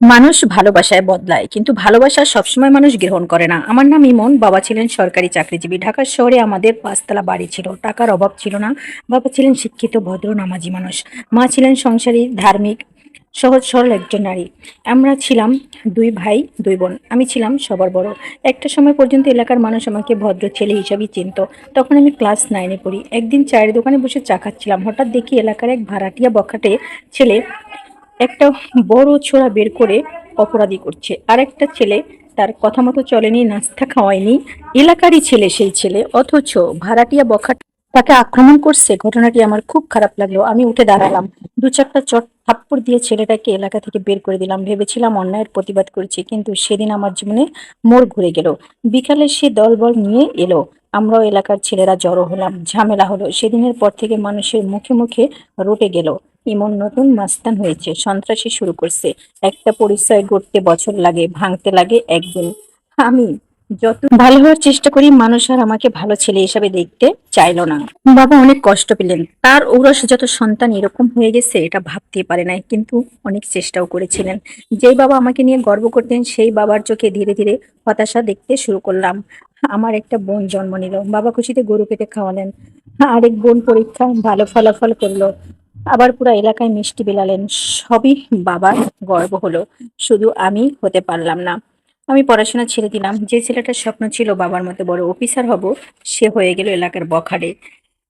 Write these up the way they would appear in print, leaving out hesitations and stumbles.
মানুষ ভালোবাসায় বদলায়, কিন্তু ভালোবাসা সবসময় মানুষ গ্রহণ করে না। আমার নাম ইমন। বাবা ছিলেন সরকারি চাকরিজীবী। ঢাকা শহরে আমাদের ৫ তলা বাড়ি ছিল। টাকার অভাব ছিল না। বাবা ছিলেন শিক্ষিত, ভদ্র, নামাজি মানুষ। মা ছিলেন সংসারী, ধার্মিক, সহজ সরল একজন নারী। আমরা ছিলাম ২ ভাই ২ বোন। আমি ছিলাম সবার বড়। একটা সময় পর্যন্ত এলাকার মানুষ আমাকে ভদ্র ছেলে হিসাবেই চিনত। তখন আমি ক্লাস 9-এ পড়ি। একদিন চায়ের দোকানে বসে চা খাচ্ছিলাম। হঠাৎ দেখি এলাকার এক ভাড়াটিয়া বখাটে ছেলে একটা বড় ছোরা বের করে অপরাধী করছে। আরেকটা ছেলে তার কথা মতো চলেনি, নাস্তা খাওয়ায়নি। এলাকারই ছেলে সেই ছেলে, অথচ ভাড়াটিয়া বখাট তাকে আক্রমণ করছে। ঘটনাটি আমার খুব খারাপ লাগলো। আমি উঠে দাঁড়ালাম, ২-৪টা চট থাপ্পড় দিয়ে ছেলেটাকে এলাকা থেকে বের করে দিলাম। ভেবেছিলাম অন্যায়ের প্রতিবাদ করেছি, কিন্তু সেদিন আমার জীবনে মোড় ঘুরে গেল। বিকালে সে দলবল নিয়ে এলো। আমরাও এলাকার ছেলেরা জড়ো হলাম, ঝামেলা হলো। সেদিনের পর থেকে মানুষের মুখে মুখে রটে গেল, ইমন নতুন মাস্তান হয়েছে, সন্ত্রাসী শুরু করছে। একটা পরিচয় গড়তে বছর লাগে, ভাঙতে লাগে একদিন। আমি যত ভালো হওয়ার চেষ্টা করি, মানুষ আর আমাকে ভালো ছেলে হিসাবে দেখতে চাইলো না। বাবা অনেক কষ্ট পেলেন। তার ঔরস যত সন্তান এরকম হয়ে গেছে এটা ভাবতেই পারে নাই, কিন্তু অনেক চেষ্টাও করেছিলেন। যেই বাবা আমাকে নিয়ে গর্ব করতেন, সেই বাবার চোখে ধীরে ধীরে হতাশা দেখতে শুরু করলাম। আমার একটা বোন জন্ম নিল, বাবা খুশিতে গরু কেটে খাওয়ালেন। আরেক বোন পরীক্ষা ভালো ফলাফল করলো, আবার পুরো এলাকায় মিষ্টি বিলালেন। সবই বাবার গর্ব হলো, শুধু আমি হতে পারলাম না। আমি পড়াশোনা ছেড়ে দিলাম। যে ছেলেটার স্বপ্ন ছিল বাবার মতো বড় অফিসার হব, সে হয়ে গেল এলাকার বখাটে।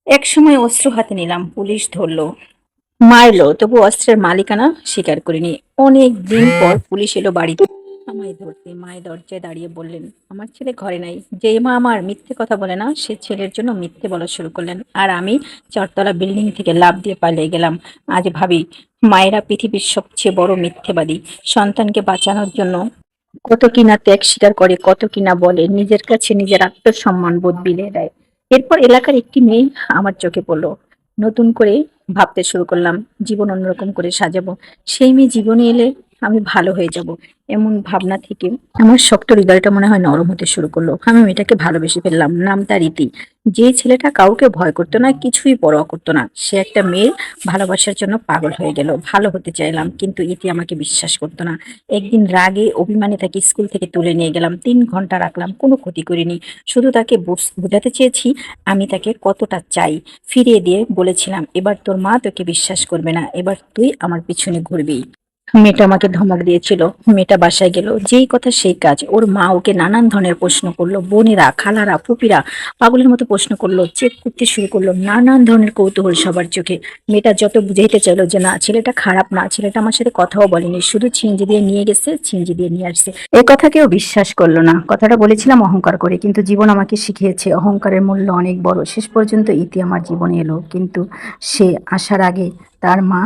এক সময় অস্ত্র হাতে নিলাম, পুলিশ ধরলো, মারলো, তবু অস্ত্রের মালিকানা স্বীকার করিনি। অনেক দিন পর পুলিশ এলো বাড়িতে আমায় ধরতে। মায়ের দরজায় দাঁড়িয়ে বললেন, আমার ছেলে ঘরে নাই। যে মা আমার মিথ্যে কথা বলে না, সে ছেলের জন্য মিথ্যে বলা শুরু করলেন, আর আমি 4 তলা বিল্ডিং থেকে লাফ দিয়ে পালিয়ে গেলাম। আজ ভাবি, মায়েরা পৃথিবীর সবচেয়ে বড় মিথ্যেবাদী। সন্তানকে বাঁচানোর জন্য কত কিনা ত্যাগ স্বীকার করে, কত কিনা বলে, নিজের কাছে নিজের আত্মসম্মান বোধ বিলিয়ে দেয়। এরপর এলাকার একটি মেয়ে আমার চোখে পড়লো। নতুন করে ভাবতে শুরু করলাম, জীবন অন্যরকম করে সাজাবো। সেই মেয়ে জীবনে এলে আমি ভালো হয়ে যাব, এমন ভাবনা থেকে আমার শক্ত হৃদয়টা মনে হয় নরম হতে শুরু করলো। আমি মেয়েটাকে ভালোবেসে ফেললাম। নাম তার ইতি। যে ছেলেটা কাউকে ভয় করতো না, কিছুই পরোয়া করতো না, সে একটা মেয়ের ভালোবাসার জন্য পাগল হয়ে গেল। ভালো হতে চাইলাম, কিন্তু ইতি আমাকে বিশ্বাস করতো না। একদিন রাগে অভিমানে তাকে স্কুল থেকে তুলে নিয়ে গেলাম। 3 ঘন্টা রাখলাম, কোনো ক্ষতি করিনি। শুধু তাকে বোঝাতে চেয়েছি আমি তাকে কতটা চাই। ফিরিয়ে দিয়ে বলেছিলাম, এবার তোর মা তোকে বিশ্বাস করবে না, এবার তুই আমার পিছনে ঘুরবি। মেয়েটা আমাকে ধমক দিয়েছিল। মেয়েটা বাসায় গেল, যেই কথা সেই কাজ। ওর মা ওকে নানান ধরনের প্রশ্ন করলো, বোনেরা, খালারা, ফুপিরা পাগলের মতো প্রশ্ন করলো, চেক করতে শুরু করলো, নানান ধরনের কৌতূহল সবার চোখে। মেয়েটা যত বুঝাইতে চাইলো যে না, ছেলেটা খারাপ না, ছেলেটা আমার সাথে কথাও বলেনি, শুধু ছিঞ্জি দিয়ে নিয়ে গেছে, ছিঞ্জি দিয়ে নিয়ে আসছে, এ কথা কেউ বিশ্বাস করলো না। কথাটা বলেছিলাম অহংকার করে, কিন্তু জীবন আমাকে শিখিয়েছে অহংকারের মূল্য অনেক বড়। শেষ পর্যন্ত ইতি আমার জীবনে এলো, কিন্তু সে আসার আগে তার মা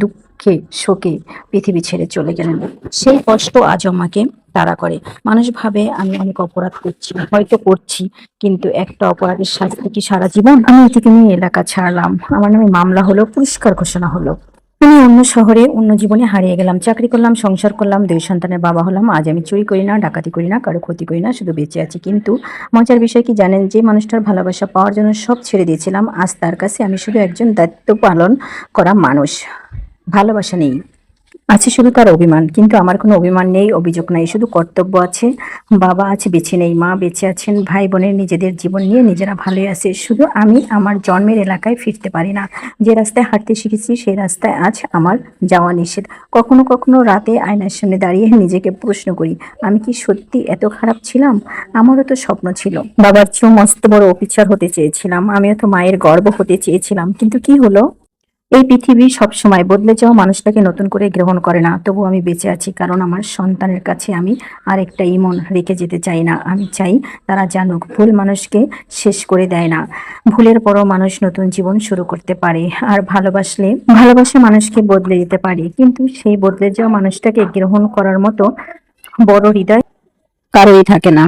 দুঃখে শোকে পৃথিবী ছেড়ে চলে গেলেন। সেই কষ্ট আজ আমাকে তাড়া করে। মানুষ ভাবে আমি অনেক অপরাধ করছি, হয়তো করছি, কিন্তু একটা অপরাধের শাস্তি কি সারা জীবন? আমি এদিকে নিয়ে এলাকা ছাড়লাম, আমার নামে মামলা হলো, পুরস্কার ঘোষণা হলো। আমি অন্য শহরে অন্য জীবনে হারিয়ে গেলাম। চাকরি করলাম, সংসার করলাম, 2 সন্তানের বাবা হলাম। আজ আমি চুরি করি না, ডাকাতি করি না, কারো ক্ষতি করি না, শুধু বেঁচে আছি। কিন্তু মজার বিষয় কি জানেন? যে মানুষটার ভালোবাসা পাওয়ার জন্য সব ছেড়ে দিয়েছিলাম, আজ তার কাছে আমি শুধু একজন দায়িত্ব পালন করা মানুষ। ভালোবাসা নেই, আছে শুধু তার অভিমান। কিন্তু আমার কোনো অভিমান নেই, অভিযোগ নাই, শুধু কর্তব্য আছে। বাবা আছে বেঁচে নেই, মা বেঁচে আছেন, ভাই বোনের নিজেদের জীবন নিয়ে নিজেরা ভালোই আছে। শুধু আমি আমার জন্মের এলাকায় ফিরতে পারি না। যে রাস্তায় হাঁটতে শিখেছি সেই রাস্তায় আজ আমার যাওয়া নিষেধ। কখনো কখনো রাতে আয়নার সামনে দাঁড়িয়ে নিজেকে প্রশ্ন করি, আমি কি সত্যি এত খারাপ ছিলাম? আমারও তো স্বপ্ন ছিল, বাবার চেয়েও মস্ত বড় অফিসার হতে চেয়েছিলাম, আমিও তো মায়ের গর্ব হতে চেয়েছিলাম, কিন্তু কি হলো? এই পৃথিবী সবসময় বদলে যাওয়া মানুষটাকে নতুন করে গ্রহণ করে না। তবু আমি বেঁচে আছি, কারণ আমার সন্তানের কাছে আমি আরেকটা ইমন রেখে যেতে চাই না। আমি চাই তারা জানুক, ভুল মানুষকে শেষ করে দেয় না, ভুলের পরও মানুষ নতুন জীবন শুরু করতে পারে। আর ভালোবাসলে, ভালোবাসা মানুষকে বদলে দিতে পারে, কিন্তু সেই বদলে যাওয়া মানুষটাকে গ্রহণ করার মতো বড় হৃদয় কারোই থাকে না।